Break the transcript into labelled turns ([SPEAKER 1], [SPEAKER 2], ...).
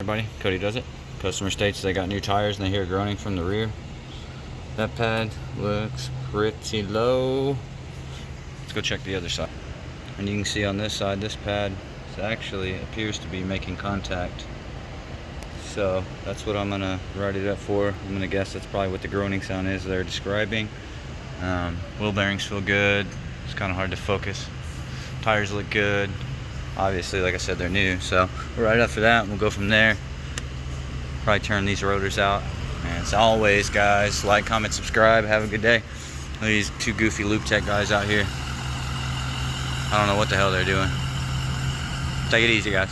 [SPEAKER 1] Everybody, Cody does it. Customer states they got new tires and they hear groaning from the rear. That pad looks pretty low. Let's go check the other side. And you can see on this side, this pad actually appears to be making contact. So that's what I'm gonna write it up for. I'm gonna guess that's probably what the groaning sound is they're describing. Wheel bearings feel good. It's kind of hard to focus. Tires look good. Obviously, like I said, they're new, so we'll write it up for that and we'll go from there. Probably turn these rotors out. And as always, guys, like, comment, subscribe. Have a good day. Look at these two goofy loop tech guys out here. I don't know what the hell they're doing. Take it easy, guys.